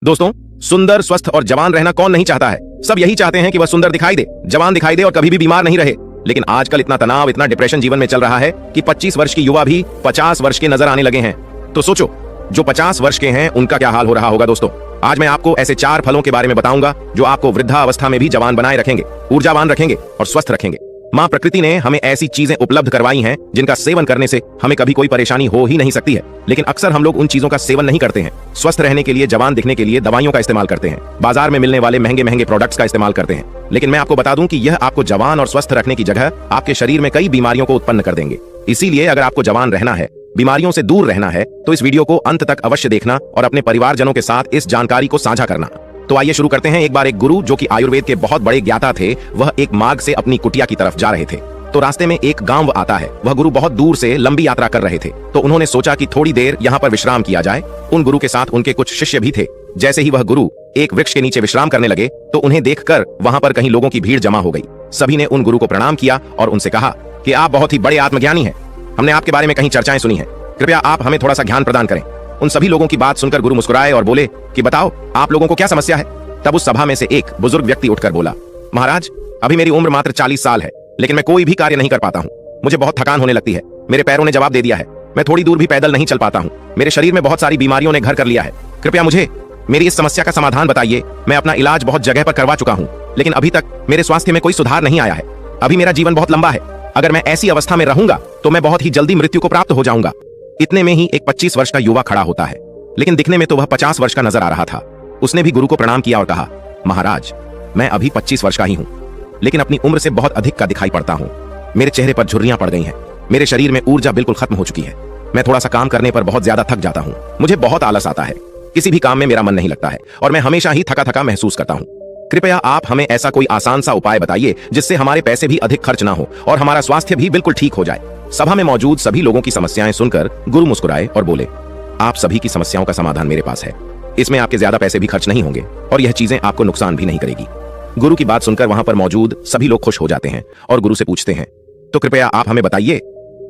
दोस्तों, सुंदर, स्वस्थ और जवान रहना कौन नहीं चाहता है। सब यही चाहते हैं कि वह सुंदर दिखाई दे, जवान दिखाई दे और कभी भी बीमार नहीं रहे। लेकिन आजकल इतना तनाव, इतना डिप्रेशन जीवन में चल रहा है कि 25 वर्ष की युवा भी 50 वर्ष के नजर आने लगे हैं। तो सोचो, जो 50 वर्ष के हैं उनका क्या हाल हो रहा होगा। दोस्तों, आज मैं आपको ऐसे 4 फलों के बारे में बताऊंगा जो आपको वृद्धावस्था में भी जवान बनाए रखेंगे, ऊर्जावान रखेंगे और स्वस्थ रखेंगे। माँ प्रकृति ने हमें ऐसी चीजें उपलब्ध करवाई हैं जिनका सेवन करने से हमें कभी कोई परेशानी हो ही नहीं सकती है। लेकिन अक्सर हम लोग उन चीजों का सेवन नहीं करते हैं। स्वस्थ रहने के लिए, जवान दिखने के लिए दवाइयों का इस्तेमाल करते हैं, बाजार में मिलने वाले महंगे महंगे प्रोडक्ट्स का इस्तेमाल करते हैं। लेकिन मैं आपको बता दूं कि यह आपको जवान और स्वस्थ रखने की जगह आपके शरीर में कई बीमारियों को उत्पन्न कर देंगे। इसीलिए अगर आपको जवान रहना है, बीमारियों से दूर रहना है, तो इस वीडियो को अंत तक अवश्य देखना और अपने परिवारजनों के साथ इस जानकारी को साझा करना। तो आइए शुरू करते हैं। एक बार एक गुरु, जो कि आयुर्वेद के बहुत बड़े ज्ञाता थे, वह एक मार्ग से अपनी कुटिया की तरफ जा रहे थे। तो रास्ते में एक गांव आता है। वह गुरु बहुत दूर से लंबी यात्रा कर रहे थे, तो उन्होंने सोचा कि थोड़ी देर यहाँ पर विश्राम किया जाए। उन गुरु के साथ उनके कुछ शिष्य भी थे। जैसे ही वह गुरु एक वृक्ष के नीचे विश्राम करने लगे तो उन्हें देखकर वहां पर कहीं लोगों की भीड़ जमा हो गई। सभी ने उन गुरु को प्रणाम किया और उनसे कहा कि आप बहुत ही बड़े आत्मज्ञानी हैं। हमने आपके बारे में कहीं चर्चाएं सुनी हैं। कृपया आप हमें थोड़ा सा ज्ञान प्रदान करें। उन सभी लोगों की बात सुनकर गुरु मुस्कुराए और बोले कि बताओ, आप लोगों को क्या समस्या है। तब उस सभा में से एक बुजुर्ग व्यक्ति उठकर बोला, महाराज, अभी मेरी उम्र मात्र 40 साल है, लेकिन मैं कोई भी कार्य नहीं कर पाता हूँ। मुझे बहुत थकान होने लगती है। मेरे पैरों ने जवाब दे दिया है। मैं थोड़ी दूर भी पैदल नहीं चल पाता हूँ। मेरे शरीर में बहुत सारी बीमारियों ने घर कर लिया है। कृपया मुझे मेरी इस समस्या का समाधान बताइए। मैं अपना इलाज बहुत जगह पर करवा चुका हूँ, लेकिन अभी तक मेरे स्वास्थ्य में कोई सुधार नहीं आया है। अभी मेरा जीवन बहुत लंबा है। अगर मैं ऐसी अवस्था में रहूंगा तो मैं बहुत ही जल्दी मृत्यु को प्राप्त हो जाऊंगा। इतने में ही एक 25 वर्ष का युवा खड़ा होता है, लेकिन दिखने में तो वह 50 वर्ष का नजर आ रहा था। उसने भी गुरु को प्रणाम किया और कहा, महाराज, मैं अभी 25 वर्ष का ही हूँ, लेकिन अपनी उम्र से बहुत अधिक का दिखाई पड़ता हूँ। मेरे चेहरे पर झुर्रियां पड़ गई हैं। मेरे शरीर में ऊर्जा बिल्कुल खत्म हो चुकी है। मैं थोड़ा सा काम करने पर बहुत ज्यादा थक जाता हूँ। मुझे बहुत आलस आता है। किसी भी काम में मेरा मन नहीं लगता है और मैं हमेशा ही थका थका महसूस करता हूँ। कृपया आप हमें ऐसा कोई आसान सा उपाय बताइए जिससे हमारे पैसे भी अधिक खर्च ना हो और हमारा स्वास्थ्य भी बिल्कुल ठीक हो जाए। सभा में मौजूद सभी लोगों की समस्याएं सुनकर गुरु मुस्कुराए और बोले, आप सभी की समस्याओं का समाधान मेरे पास है। इसमें आपके ज्यादा पैसे भी खर्च नहीं होंगे और यह चीजें आपको नुकसान भी नहीं करेगी। गुरु की बात सुनकर वहां पर मौजूद सभी लोग खुश हो जाते हैं और गुरु से पूछते हैं, तो कृपया आप हमें बताइए।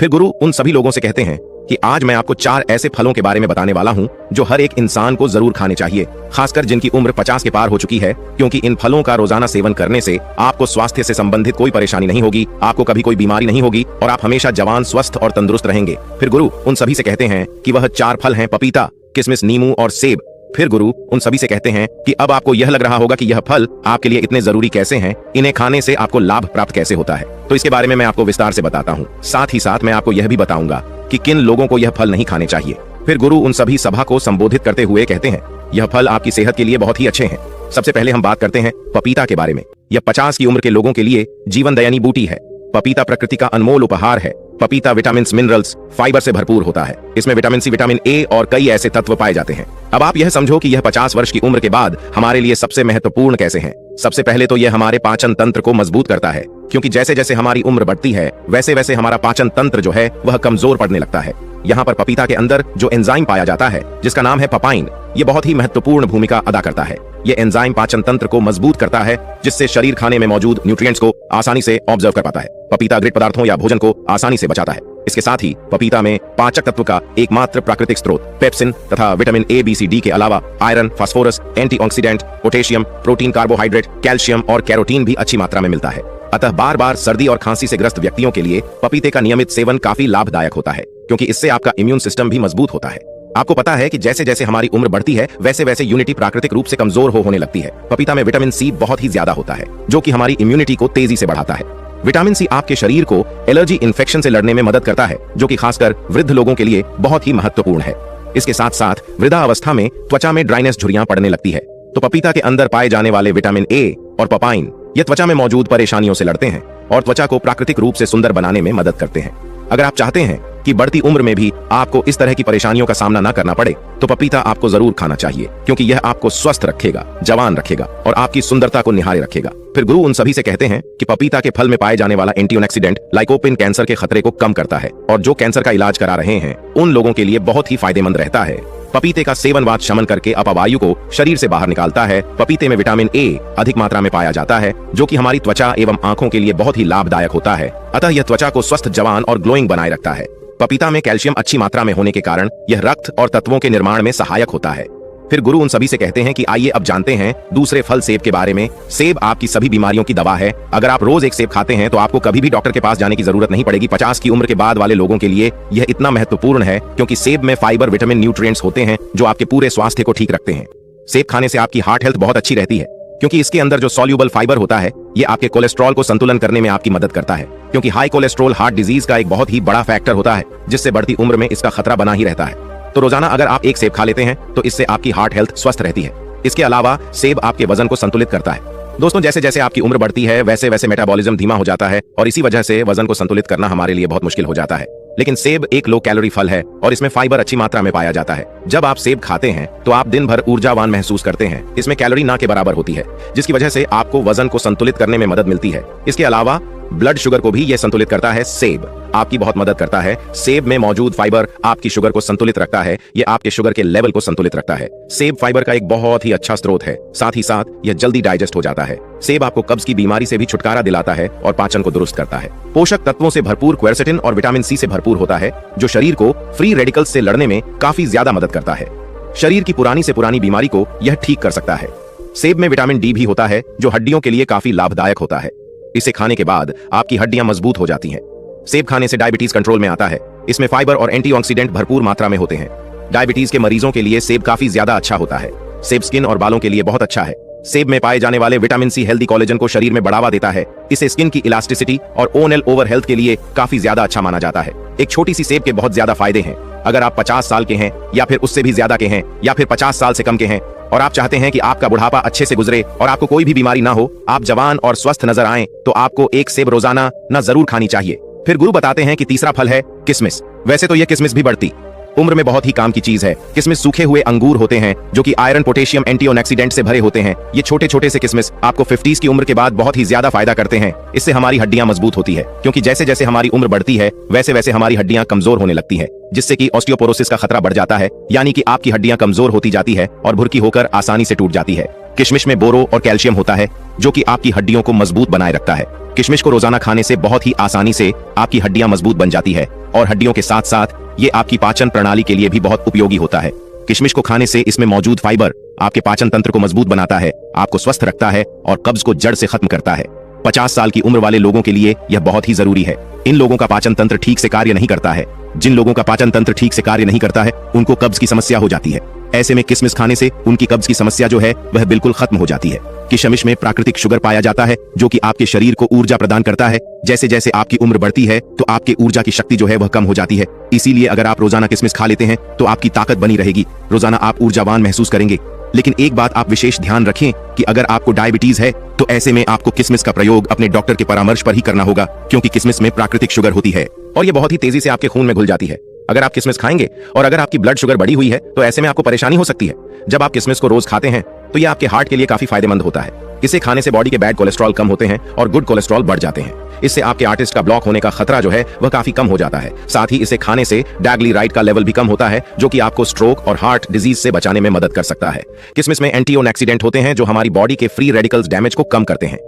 फिर गुरु उन सभी लोगों से कहते हैं कि आज मैं आपको 4 ऐसे फलों के बारे में बताने वाला हूं जो हर एक इंसान को जरूर खाने चाहिए, खासकर जिनकी उम्र 50 के पार हो चुकी है, क्योंकि इन फलों का रोजाना सेवन करने से आपको स्वास्थ्य से संबंधित कोई परेशानी नहीं होगी, आपको कभी कोई बीमारी नहीं होगी और आप हमेशा जवान, स्वस्थ और तंदुरुस्त रहेंगे। फिर गुरु उन सभी से कहते हैं कि वह 4 फल हैं, पपीता, किशमिश, नींबू और सेब। फिर गुरु उन सभी से कहते हैं कि अब आपको यह लग रहा होगा कि यह फल आपके लिए इतने जरूरी कैसे हैं, इन्हें खाने से आपको लाभ प्राप्त कैसे होता है। तो इसके बारे में मैं आपको विस्तार से बताता हूँ। साथ ही साथ मैं आपको यह भी बताऊंगा कि किन लोगों को यह फल नहीं खाने चाहिए। फिर गुरु उन सभी सभा को संबोधित करते हुए कहते हैं, यह फल आपकी सेहत के लिए बहुत ही अच्छे हैं। सबसे पहले हम बात करते हैं पपीता के बारे में। यह 50 की उम्र के लोगों के लिए जीवनदायिनी बूटी है। पपीता प्रकृति का अनमोल उपहार है। पपीता विटामिन, मिनरल्स, फाइबर से भरपूर होता है। इसमें विटामिन सी, विटामिन ए और कई ऐसे तत्व पाए जाते हैं। अब आप यह समझो कि यह 50 वर्ष की उम्र के बाद हमारे लिए सबसे महत्वपूर्ण कैसे हैं। सबसे पहले तो यह हमारे पाचन तंत्र को मजबूत करता है, क्योंकि जैसे जैसे हमारी उम्र बढ़ती है वैसे वैसे हमारा पाचन तंत्र जो है वह कमजोर पड़ने लगता है। यहाँ पर पपीता के अंदर जो एंजाइम पाया जाता है, जिसका नाम है पपाइन, ये बहुत ही महत्वपूर्ण भूमिका अदा करता है। ये एंजाइम पाचन तंत्र को मजबूत करता है, जिससे शरीर खाने में मौजूद न्यूट्रिएंट्स को आसानी से ऑब्जर्व कर पाता है। पपीता ग्रिड पदार्थों या भोजन को आसानी से बचाता है। इसके साथ ही पपीता में पाचक तत्व का एकमात्र प्राकृतिक स्रोत पेप्सिन तथा vitamin A, B, C, D के अलावा iron, phosphorus, antioxidant, potassium, protein, carbohydrate, calcium और कैरोटीन भी अच्छी मात्रा में मिलता है। अतः बार बार सर्दी और खांसी से ग्रस्त व्यक्तियों के लिए पपीते का नियमित सेवन काफी लाभदायक होता है, क्योंकि इससे आपका इम्यून सिस्टम भी मजबूत होता है। आपको पता है कि जैसे जैसे हमारी उम्र बढ़ती है वैसे वैसे इम्यूनिटी प्राकृतिक रूप से कमजोर होने लगती है। पपीता में विटामिन सी बहुत ही ज्यादा होता है, जो कि हमारी इम्यूनिटी को तेजी से बढ़ाता है। विटामिन सी आपके शरीर को एलर्जी इन्फेक्शन से लड़ने में मदद करता है, जो कि खासकर वृद्ध लोगों के लिए बहुत ही महत्वपूर्ण है। इसके साथ साथ वृद्धावस्था में त्वचा में ड्राइनेस, झुर्रियां पड़ने लगती है, तो पपीता के अंदर पाए जाने वाले विटामिन ए और पपाइन ये त्वचा में मौजूद परेशानियों से लड़ते हैं और त्वचा को प्राकृतिक रूप से सुंदर बनाने में मदद करते हैं। अगर आप चाहते हैं कि बढ़ती उम्र में भी आपको इस तरह की परेशानियों का सामना न करना पड़े, तो पपीता आपको जरूर खाना चाहिए, क्योंकि यह आपको स्वस्थ रखेगा, जवान रखेगा और आपकी सुंदरता को निहारे रखेगा। फिर गुरु उन सभी से कहते हैं कि पपीता के फल में पाए जाने वाला एंटीऑक्सीडेंट लाइकोपिन कैंसर के खतरे को कम करता है और जो कैंसर का इलाज करा रहे हैं उन लोगों के लिए बहुत ही फायदेमंद रहता है। पपीते का सेवन वात शमन करके अपवायु को शरीर से बाहर निकालता है। पपीते में विटामिन ए अधिक मात्रा में पाया जाता है, जो कि हमारी त्वचा एवं आंखों के लिए बहुत ही लाभदायक होता है। अतः यह त्वचा को स्वस्थ, जवान और ग्लोइंग बनाए रखता है। पपीता में कैल्शियम अच्छी मात्रा में होने के कारण यह रक्त और तत्वों के निर्माण में सहायक होता है। फिर गुरु उन सभी से कहते हैं कि आइए अब जानते हैं दूसरे फल सेब के बारे में। सेब आपकी सभी बीमारियों की दवा है। अगर आप रोज एक सेब खाते हैं तो आपको कभी भी डॉक्टर के पास जाने की जरूरत नहीं पड़ेगी। 50 की उम्र के बाद वाले लोगों के लिए यह इतना महत्वपूर्ण है क्योंकि सेब में फाइबर, विटामिन, न्यूट्रिएंट्स होते हैं जो आपके पूरे स्वास्थ्य को ठीक रखते हैं। सेब खाने से आपकी हार्ट हेल्थ बहुत अच्छी रहती है क्योंकि इसके अंदर जो सॉल्यूबल फाइबर होता है ये आपके कोलेस्ट्रॉल को संतुलन करने में आपकी मदद करता है, क्योंकि हाई कोलेस्ट्रॉल हार्ट डिजीज का एक बहुत ही बड़ा फैक्टर होता है जिससे बढ़ती उम्र में इसका खतरा बना ही रहता है। तो रोजाना अगर आप एक सेब खा लेते हैं तो इससे आपकी हार्ट हेल्थ स्वस्थ रहती है। इसके अलावा सेब आपके वजन को संतुलित करता है। दोस्तों, जैसे जैसे आपकी उम्र बढ़ती है वैसे वैसे मेटाबॉलिज्म धीमा हो जाता है और इसी वजह से वजन को संतुलित करना हमारे लिए बहुत मुश्किल हो जाता है। लेकिन सेब एक लो कैलोरी फल है और इसमें फाइबर अच्छी मात्रा में पाया जाता है। जब आप सेब खाते हैं तो आप दिन भर ऊर्जावान महसूस करते हैं। इसमें कैलोरी ना के बराबर होती है जिसकी वजह से आपको वजन को संतुलित करने में मदद मिलती है। इसके अलावा ब्लड शुगर को भी यह संतुलित करता है। सेब आपकी बहुत मदद करता है। सेब में मौजूद फाइबर आपकी शुगर को संतुलित रखता है। यह आपके शुगर के लेवल को संतुलित रखता है। सेब फाइबर का एक बहुत ही अच्छा स्रोत है। साथ ही साथ यह जल्दी डाइजेस्ट हो जाता है। सेब आपको कब्ज की बीमारी से भी छुटकारा दिलाता है और पाचन को दुरुस्त करता है। पोषक तत्वों से भरपूर क्वेरसेटिन और विटामिन सी से भरपूर होता है जो शरीर को फ्री रेडिकल्स से लड़ने में काफी ज्यादा मदद करता है। शरीर की पुरानी से पुरानी बीमारी को यह ठीक कर सकता है। सेब में विटामिन डी भी होता है जो हड्डियों के लिए काफी लाभदायक होता है। इसे खाने के बाद आपकी हड्डियां मजबूत हो जाती हैं। सेब खाने से डायबिटीज कंट्रोल में आता है। इसमें फाइबर और एंटीऑक्सीडेंट भरपूर मात्रा में होते हैं। डायबिटीज के मरीजों के लिए सेब काफी ज्यादा अच्छा होता है। सेब स्किन और बालों के लिए बहुत अच्छा है। सेब में पाए जाने वाले विटामिन सी हेल्दी कोलेजन को शरीर में बढ़ावा देता है। इसे स्किन की इलास्टिसिटी और ओनल ओवर हेल्थ के लिए काफी ज्यादा अच्छा माना जाता है। एक छोटी सी सेब के बहुत ज्यादा फायदे हैं। अगर आप 50 साल के हैं या फिर उससे भी ज्यादा के हैं या फिर 50 साल से कम के हैं और आप चाहते हैं कि आपका बुढ़ापा अच्छे से गुजरे और आपको कोई भी बीमारी ना हो, आप जवान और स्वस्थ नजर आएं, तो आपको एक सेब रोजाना ना जरूर खानी चाहिए। फिर गुरु बताते हैं कि तीसरा फल है किशमिश। वैसे तो यह किशमिश भी बढ़ती उम्र में बहुत ही काम की चीज है। किशमिश सूखे हुए अंगूर होते हैं जो कि आयरन, पोटेशियम, एंटीऑक्सीडेंट से भरे होते हैं। ये छोटे छोटे से किशमिश आपको 50s की उम्र के बाद बहुत ही ज्यादा फायदा करते हैं। इससे हमारी हड्डियां मजबूत होती है क्योंकि जैसे जैसे हमारी उम्र बढ़ती है वैसे वैसे हमारी हड्डियां कमजोर होने लगती है जिससे कि ऑस्टियोपोरोसिस का खतरा बढ़ जाता है, यानी कि आपकी हड्डियां कमजोर होती जाती है और भुरकी होकर आसानी से टूट जाती है। किशमिश में बोरो और कैल्शियम होता है जो कि आपकी हड्डियों को मजबूत बनाए रखता है। किशमिश को रोजाना खाने से बहुत ही आसानी से आपकी हड्डियां मजबूत बन जाती है और हड्डियों के साथ साथ ये आपकी पाचन प्रणाली के लिए भी बहुत उपयोगी होता है। किशमिश को खाने से इसमें मौजूद फाइबर आपके पाचन तंत्र को मजबूत बनाता है, आपको स्वस्थ रखता है और कब्ज को जड़ से खत्म करता है। 50 साल की उम्र वाले लोगों के लिए यह बहुत ही जरूरी है। इन लोगों का पाचन तंत्र ठीक से कार्य नहीं करता है। जिन लोगों का पाचन तंत्र ठीक से कार्य नहीं करता है उनको कब्ज की समस्या हो जाती है। ऐसे में किशमिश खाने से उनकी कब्ज की समस्या जो है वह बिल्कुल खत्म हो जाती है। किशमिश में प्राकृतिक शुगर पाया जाता है जो कि आपके शरीर को ऊर्जा प्रदान करता है। जैसे जैसे आपकी उम्र बढ़ती है तो आपकी ऊर्जा की शक्ति जो है वह कम हो जाती है। इसीलिए अगर आप रोजाना किशमिश खा लेते हैं तो आपकी ताकत बनी रहेगी, रोजाना आप ऊर्जावान महसूस करेंगे। लेकिन एक बात आप विशेष ध्यान रखें कि अगर आपको डायबिटीज है तो ऐसे में आपको किशमिश का प्रयोग अपने डॉक्टर के परामर्श पर ही करना होगा, क्योंकि किशमिश में प्राकृतिक शुगर होती है और ये बहुत ही तेजी से आपके खून में घुल जाती है। अगर आप किशमिश खाएंगे और अगर आपकी ब्लड शुगर बढ़ी हुई है तो ऐसे में आपको परेशानी हो सकती है। जब आप किशमिश को रोज खाते हैं तो ये आपके हार्ट के लिए काफी फायदेमंद होता है। इसे खाने से बॉडी के बैड कोलेस्ट्रॉल कम होते हैं और गुड कोलेस्ट्रॉल बढ़ जाते हैं। इससे आपके आर्टिस्ट का ब्लॉक होने का खतरा जो है वह काफी कम हो जाता है। साथ ही इसे खाने से डाइग्लिसराइड का लेवल भी कम होता है जो कि आपको स्ट्रोक और हार्ट डिजीज से बचाने में मदद कर सकता है। किशमिश में एंटीऑक्सीडेंट होते हैं जो हमारी बॉडी के फ्री रेडिकल्स डैमेज को कम करते हैं।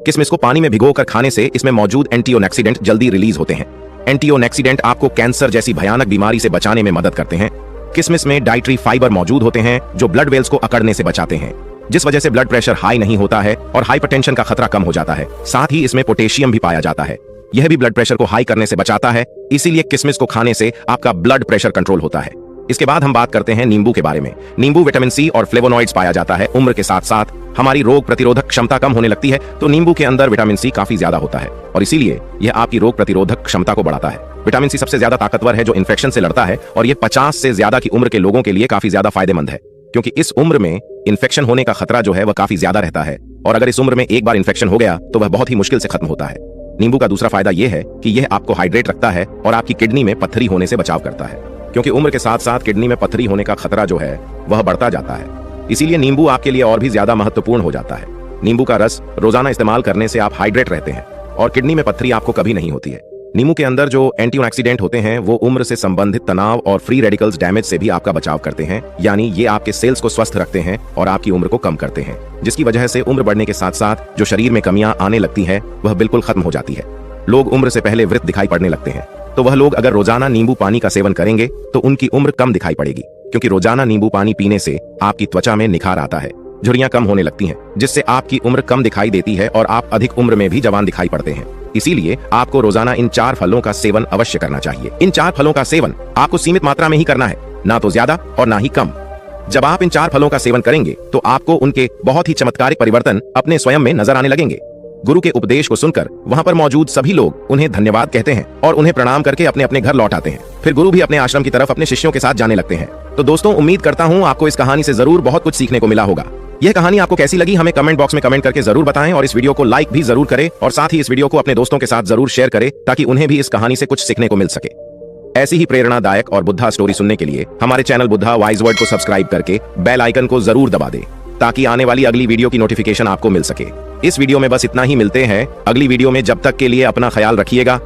किशमिश को पानी में भिगोकर खाने से इसमें मौजूद एंटीऑक्सीडेंट जल्दी रिलीज होते हैं। एंटीऑक्सीडेंट आपको कैंसर जैसी भयानक बीमारी से बचाने में मदद करते हैं। किशमिश में डाइटरी फाइबर मौजूद होते हैं जो ब्लड वेल्स को अकड़ने से बचाते हैं, जिस वजह से ब्लड प्रेशर हाई नहीं होता है और हाइपरटेंशन का खतरा कम हो जाता है। साथ ही इसमें पोटेशियम भी पाया जाता है, यह भी ब्लड प्रेशर को हाई करने से बचाता है। इसीलिए किशमिश को खाने से आपका ब्लड प्रेशर कंट्रोल होता है। इसके बाद हम बात करते हैं नींबू के बारे में। नींबू विटामिन सी और फ्लेवोनॉइड्स पाया जाता है। उम्र के साथ साथ हमारी रोग प्रतिरोधक क्षमता कम होने लगती है तो नींबू के अंदर विटामिन सी काफी ज्यादा होता है और इसीलिए यह आपकी रोग प्रतिरोधक क्षमता को बढ़ाता है। विटामिन सी सबसे ज्यादा ताकतवर है जो इन्फेक्शन से लड़ता है और यह 50 से ज्यादा की उम्र के लोगों के लिए काफी ज्यादा फायदेमंद है, क्योंकि इस उम्र में इन्फेक्शन होने का खतरा जो है वह काफी ज्यादा रहता है और अगर इस उम्र में एक बार इन्फेक्शन हो गया तो वह बहुत ही मुश्किल से खत्म होता है। नींबू का दूसरा फायदा यह है कि यह आपको हाइड्रेट रखता है और आपकी किडनी में पत्थरी होने से बचाव करता है, क्योंकि उम्र के साथ साथ किडनी में पत्थरी होने का खतरा जो है वह बढ़ता जाता है। इसीलिए नींबू आपके लिए और भी ज्यादा महत्वपूर्ण हो जाता है। नींबू का रस रोजाना इस्तेमाल करने से आप हाइड्रेट रहते हैं और किडनी में पत्थरी आपको कभी नहीं होती है। नींबू के अंदर जो एंटीऑक्सीडेंट होते हैं वो उम्र से संबंधित तनाव और फ्री रेडिकल्स डैमेज से भी आपका बचाव करते हैं, यानी ये आपके सेल्स को स्वस्थ रखते हैं और आपकी उम्र को कम करते हैं, जिसकी वजह से उम्र बढ़ने के साथ साथ जो शरीर में कमियां आने लगती हैं वह बिल्कुल खत्म हो जाती है। लोग उम्र से पहले वृद्ध दिखाई पड़ने लगते हैं। तो वह लोग अगर रोजाना नींबू पानी का सेवन करेंगे तो उनकी उम्र कम दिखाई पड़ेगी, क्योंकि रोजाना नींबू पानी पीने से आपकी त्वचा में निखार आता है, झुर्रियां कम होने लगती हैं, जिससे आपकी उम्र कम दिखाई देती है और आप अधिक उम्र में भी जवान दिखाई पड़ते हैं। इसीलिए आपको रोजाना इन 4 फलों का सेवन अवश्य करना चाहिए। इन 4 फलों का सेवन आपको सीमित मात्रा में ही करना है, ना तो ज्यादा और ना ही कम। जब आप इन 4 फलों का सेवन करेंगे तो आपको उनके बहुत ही चमत्कारिक परिवर्तन अपने स्वयं में नजर आने लगेंगे। गुरु के उपदेश को सुनकर वहां पर मौजूद सभी लोग उन्हें धन्यवाद कहते हैं और उन्हें प्रणाम करके अपने अपने घर लौट आते हैं। फिर गुरु भी अपने आश्रम की तरफ अपने शिष्यों के साथ जाने लगते हैं। तो दोस्तों, उम्मीद करता हूं आपको इस कहानी से जरूर बहुत कुछ सीखने को मिला होगा। यह कहानी आपको कैसी लगी हमें कमेंट बॉक्स में कमेंट करके जरूर बताएं और इस वीडियो को लाइक भी जरूर करें और साथ ही इस वीडियो को अपने दोस्तों के साथ जरूर शेयर करें ताकि उन्हें भी इस कहानी से कुछ सीखने को मिल सके। ऐसी ही प्रेरणादायक और बुद्धा स्टोरी सुनने के लिए हमारे चैनल बुद्धा वाइज वर्ड को सब्सक्राइब करके बेल आइकन को जरूर दबा दें ताकि आने वाली अगली वीडियो की नोटिफिकेशन आपको मिल सके। इस वीडियो में बस इतना ही, मिलते हैं अगली वीडियो में। जब तक के लिए अपना ख्याल रखिएगा।